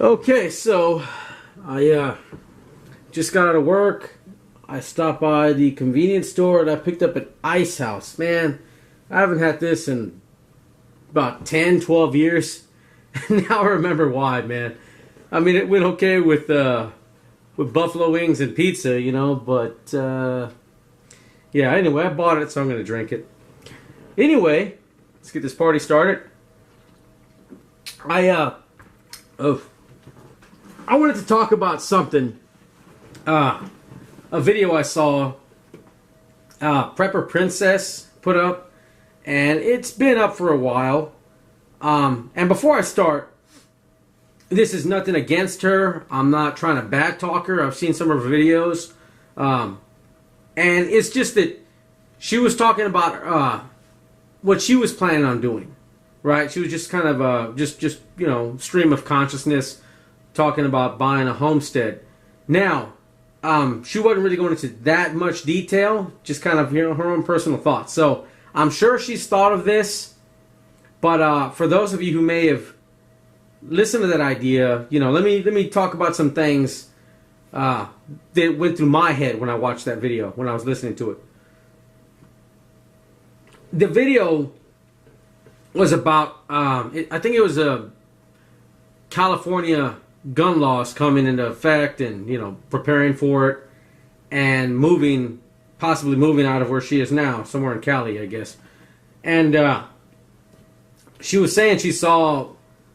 Okay, so I just got out of work. I stopped by the convenience store and I picked up an ice house. Man, I haven't had this in about 10, 12 years. Now I remember why, man. I mean, it went okay with buffalo wings and pizza, you know, but yeah, anyway, I bought it, so I'm going to drink it. Anyway, let's get this party started. I wanted to talk about something. A video I saw Prepper Princess put up, and it's been up for a while. And before I start, this is nothing against her. I'm not trying to backtalk her. I've seen some of her videos. And it's just that she was talking about what she was planning on doing. Right? She was just kind of just you know, stream of consciousness talking about buying a homestead. Now, she wasn't really going into that much detail, just kind of, you know, her own personal thoughts. So I'm sure she's thought of this, but for those of you who may have listened to that idea, you know, let me talk about some things that went through my head when I watched that video, when I was listening to it. The video was about, I think it was a California gun laws coming into effect, and, you know, preparing for it, and possibly moving out of where she is now, somewhere in Cali, I guess. And she was saying she was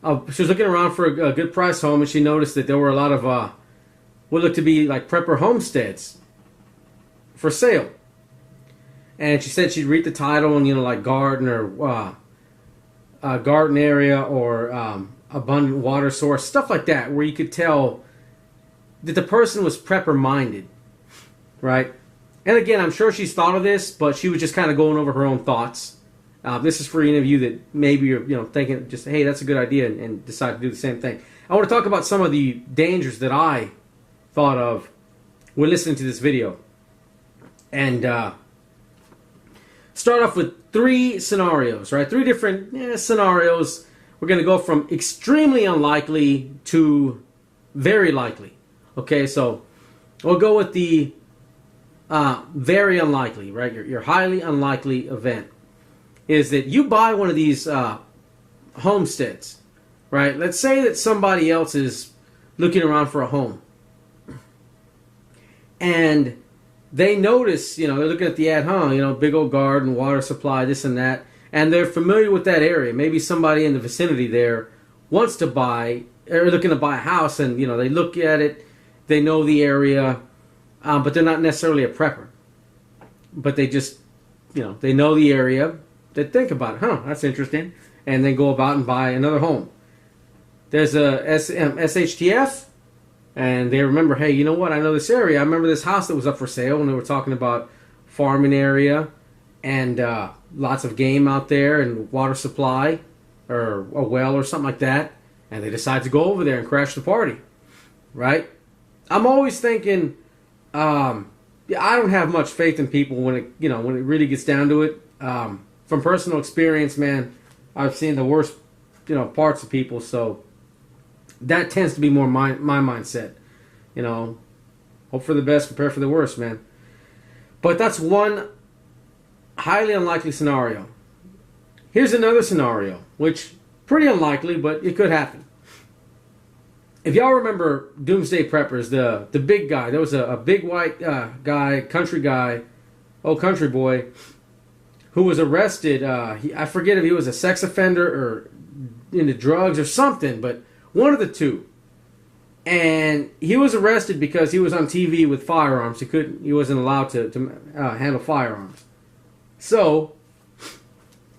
looking around for a good price home, and she noticed that there were a lot of what looked to be like prepper homesteads for sale. And she said she'd read the title and, you know, like garden or garden area or abundant water source, stuff like that, where you could tell that the person was prepper minded, right? And again, I'm sure she's thought of this, but she was just kind of going over her own thoughts. This is for any of you that maybe you're, you know, thinking just, hey, that's a good idea, and decide to do the same thing. I want to talk about some of the dangers that I thought of when listening to this video, and start off with three scenarios, right? Three different scenarios. We're going to go from extremely unlikely to very likely. Okay, so we'll go with the very unlikely, right? Your highly unlikely event is that you buy one of these homesteads, right? Let's say that somebody else is looking around for a home, and they notice, you know, they're looking at the ad, you know, big old garden, water supply, this and that. And they're familiar with that area. Maybe somebody in the vicinity there wants to buy, or looking to buy a house, and, you know, they look at it, they know the area, but they're not necessarily a prepper. But they just, you know, they know the area. They think about it, that's interesting, and then go about and buy another home. There's a SHTF, and they remember, hey, you know what? I know this area. I remember this house that was up for sale, and they were talking about farming area and lots of game out there and water supply or a well or something like that, and they decide to go over there and crash the party, right? I'm always thinking, I don't have much faith in people when it really gets down to it. From personal experience, man, I've seen the worst, you know, parts of people, so that tends to be more my mindset. You know, hope for the best, prepare for the worst, man. But that's one highly unlikely scenario. Here's another scenario, which pretty unlikely, but it could happen. If y'all remember Doomsday Preppers, the big guy, there was a big white guy, country boy, who was arrested. I forget if he was a sex offender or into drugs or something, but one of the two. And he was arrested because he was on TV with firearms. He wasn't allowed to handle firearms. So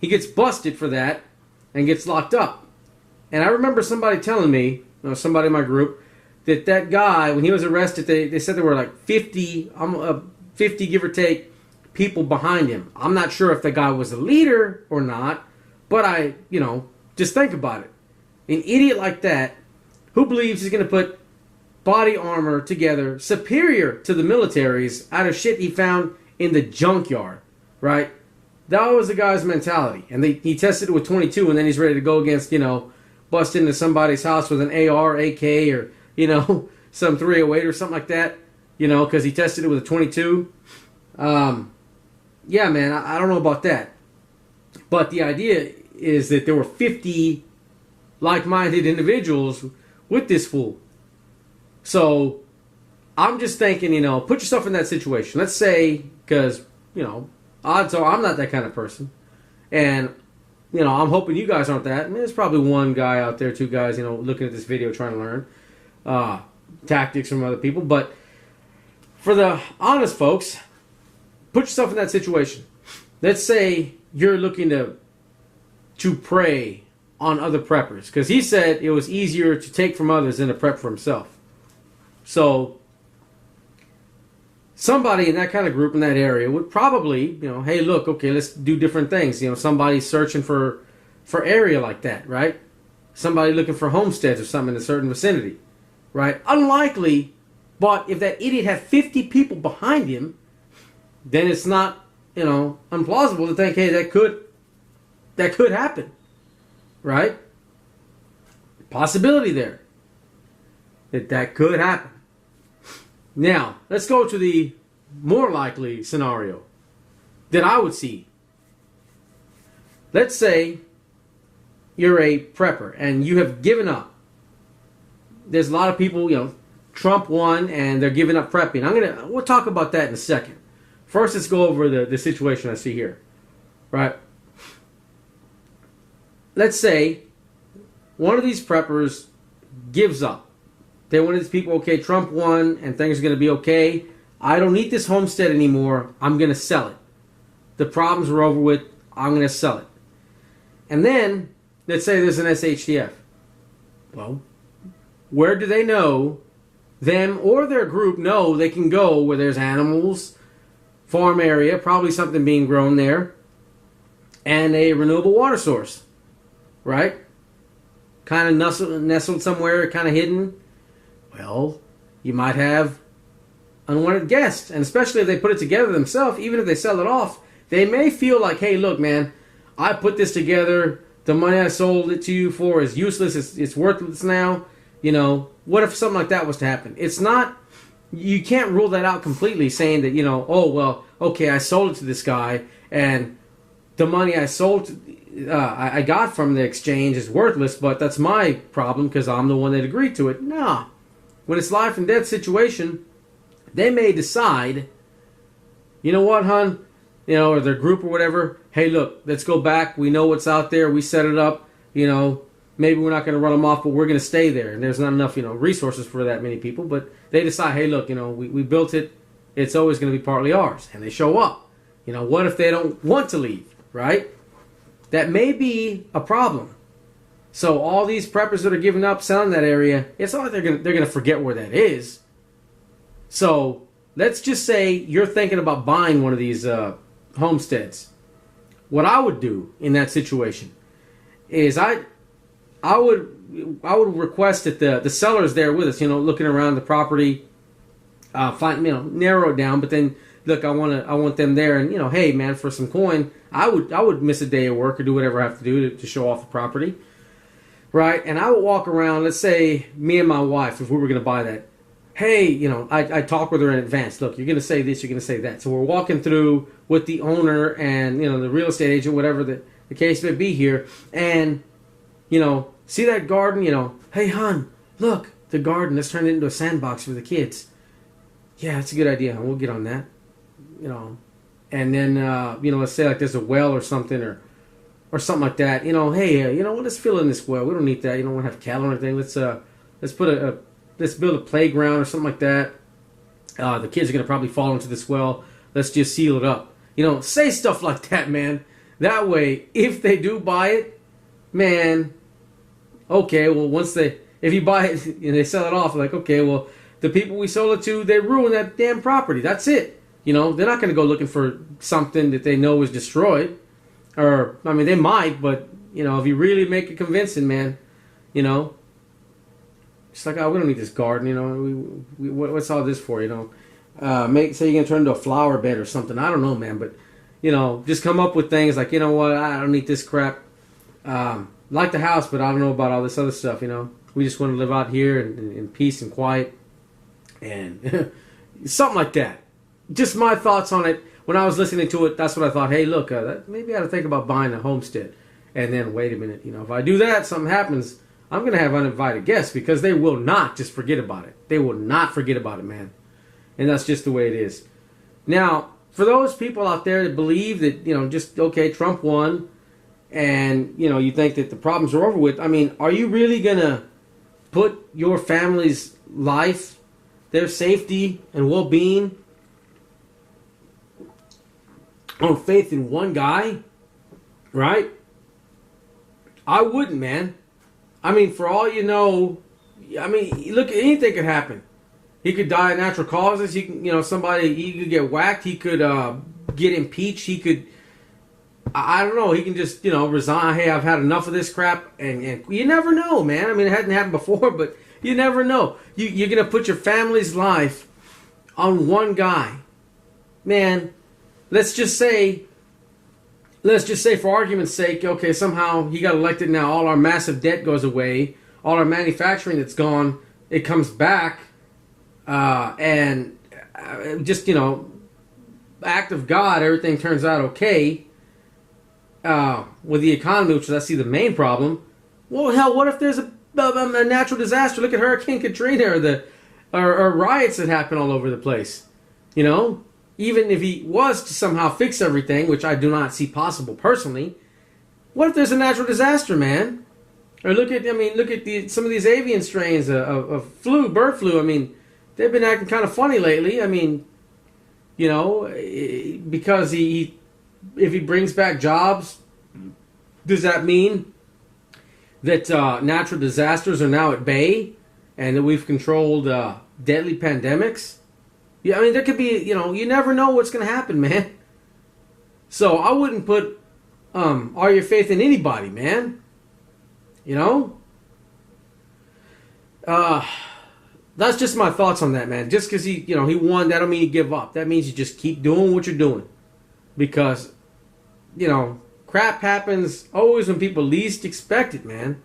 he gets busted for that and gets locked up. And I remember somebody telling me, you know, somebody in my group, that guy, when he was arrested, they said there were like 50 give or take, people behind him. I'm not sure if the guy was a leader or not, but just think about it. An idiot like that, who believes he's going to put body armor together superior to the military's out of shit he found in the junkyard, right? That was the guy's mentality. And he tested it with 22, and then he's ready to go against, you know, bust into somebody's house with an AR, AK, or, you know, some 308 or something like that, you know, because he tested it with a 22. Yeah, man, I don't know about that. But the idea is that there were 50 like-minded individuals with this fool. So I'm just thinking, you know, put yourself in that situation. Let's say, because, you know, odds are I'm not that kind of person. And, you know, I'm hoping you guys aren't that. I mean, there's probably one guy out there, two guys, you know, looking at this video trying to learn tactics from other people. But for the honest folks, put yourself in that situation. Let's say you're looking to prey on other preppers, because he said it was easier to take from others than to prep for himself. So somebody in that kind of group in that area would probably, you know, hey, look, okay, let's do different things. You know, somebody searching for area like that, right? Somebody looking for homesteads or something in a certain vicinity, right? Unlikely, but if that idiot had 50 people behind him, then it's not, you know, implausible to think, hey, that could happen, right? Possibility there that could happen. Now, let's go to the more likely scenario that I would see. Let's say you're a prepper and you have given up. There's a lot of people, you know, Trump won and they're giving up prepping. We'll talk about that in a second. First, let's go over the situation I see here, right? Let's say one of these preppers gives up. They want these people, okay, Trump won and things are going to be okay. I don't need this homestead anymore. I'm going to sell it. The problems are over with. I'm going to sell it. And then, let's say there's an SHTF. Well, where do they know, them or their group know they can go where there's animals, farm area, probably something being grown there, and a renewable water source, right? Kind of nestled somewhere, kind of hidden. Well, you might have unwanted guests, and especially if they put it together themselves, even if they sell it off, they may feel like, hey, look, man, I put this together. The money I sold it to you for is useless. It's worthless now. You know, what if something like that was to happen? It's not, you can't rule that out completely, saying that, you know, oh, well, okay, I sold it to this guy, and the money I I got from the exchange is worthless, but that's my problem because I'm the one that agreed to it. Nah. When it's life and death situation, they may decide, you know what, hon, you know, or their group or whatever, hey, look, let's go back. We know what's out there. We set it up. You know, maybe we're not going to run them off, but we're going to stay there. And there's not enough, you know, resources for that many people. But they decide, hey, look, you know, we built it. It's always going to be partly ours. And they show up. You know, what if they don't want to leave, right? That may be a problem. So all these preppers that are giving up, selling that area, it's not like they're going to forget where that is. So let's just say you're thinking about buying one of these homesteads. What I would do in that situation is I would request that the seller's there with us, you know, looking around the property, narrow it down. But then look, I want them there, and you know, hey man, for some coin, I would miss a day of work or do whatever I have to do to show off the property, right? And I would walk around. Let's say me and my wife, if we were going to buy that. Hey, you know, I talk with her in advance. Look, you're going to say this, you're going to say that. So we're walking through with the owner and, you know, the real estate agent, whatever the case may be here. And, you know, see that garden? You know, hey, hon, look, the garden. Let's turn it into a sandbox for the kids. Yeah, that's a good idea, hon. We'll get on that. You know, and then, you know, let's say like there's a well or something or something like that. You know, hey, you know, let's fill in this well. We don't need that. You don't want to have cattle or anything. Let's put let's build a playground or something like that. The kids are going to probably fall into this well. Let's just seal it up. You know, say stuff like that, man. That way, if they do buy it, man, okay, well, if you buy it and they sell it off, like, okay, well, the people we sold it to, they ruined that damn property. That's it. You know, they're not going to go looking for something that they know is destroyed. Or, I mean, they might, but, you know, if you really make it convincing, man, you know, it's like, oh, we don't need this garden, you know. What's all this for, you know? Say you're going to turn into a flower bed or something. I don't know, man. But, you know, just come up with things like, you know what, I don't need this crap. like the house, but I don't know about all this other stuff, you know. We just want to live out here in peace and quiet. And something like that. Just my thoughts on it. When I was listening to it, that's what I thought. Hey, look, maybe I ought to think about buying a homestead. And then, wait a minute, you know, if I do that, something happens, I'm going to have uninvited guests because they will not just forget about it. They will not forget about it, man. And that's just the way it is. Now, for those people out there that believe that, you know, just, okay, Trump won, and, you know, you think that the problems are over with, I mean, are you really going to put your family's life, their safety and well-being on faith in one guy? Right? I wouldn't, man. I mean, for all you know, I mean, look, anything could happen. He could die of natural causes. He could get whacked. He could get impeached. He could, I don't know. He can just, you know, resign. Hey, I've had enough of this crap. And you never know, man. I mean, it hadn't happened before, but you never know. You're going to put your family's life on one guy. Man, let's just say for argument's sake, okay, somehow he got elected. Now all our massive debt goes away. All our manufacturing that's gone, it comes back. And just, you know, act of God, everything turns out okay. With the economy, which is, I see, the main problem. Well, hell, what if there's a natural disaster? Look at Hurricane Katrina or riots that happen all over the place. You know? Even if he was to somehow fix everything, which I do not see possible personally, what if there's a natural disaster, man? Or look at some of these avian strains of bird flu. I mean, they've been acting kind of funny lately. I mean, you know, because if he brings back jobs, does that mean that natural disasters are now at bay and that we've controlled deadly pandemics? Yeah, I mean, there could be, you know, you never know what's going to happen, man. So I wouldn't put all your faith in anybody, man. You know? That's just my thoughts on that, man. Just because he won, that don't mean you give up. That means you just keep doing what you're doing. Because, you know, crap happens always when people least expect it, man.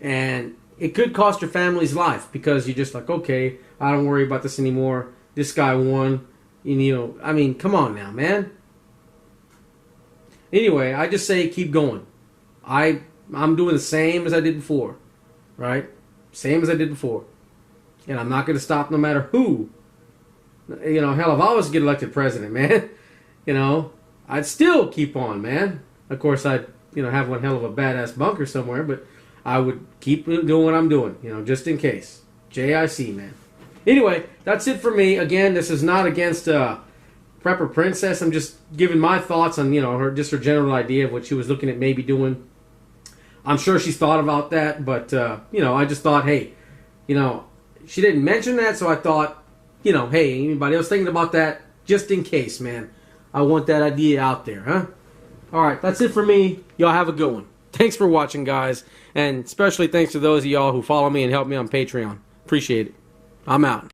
And it could cost your family's life because you're just like, okay, I don't worry about this anymore. This guy won. You know, I mean, come on now, man. Anyway, I just say keep going. I'm doing the same as I did before, right? Same as I did before. And I'm not going to stop no matter who. You know, hell, if I was to get elected president, man, you know, I'd still keep on, man. Of course, I'd, you know, have one hell of a badass bunker somewhere, but I would keep doing what I'm doing, you know, just in case. JIC, man. Anyway, that's it for me. Again, this is not against Prepper Princess. I'm just giving my thoughts on, you know, her general idea of what she was looking at maybe doing. I'm sure she's thought about that, but, you know, I just thought, hey, you know, she didn't mention that, so I thought, you know, hey, anybody else thinking about that? Just in case, man. I want that idea out there, huh? All right, that's it for me. Y'all have a good one. Thanks for watching, guys, and especially thanks to those of y'all who follow me and help me on Patreon. Appreciate it. I'm out.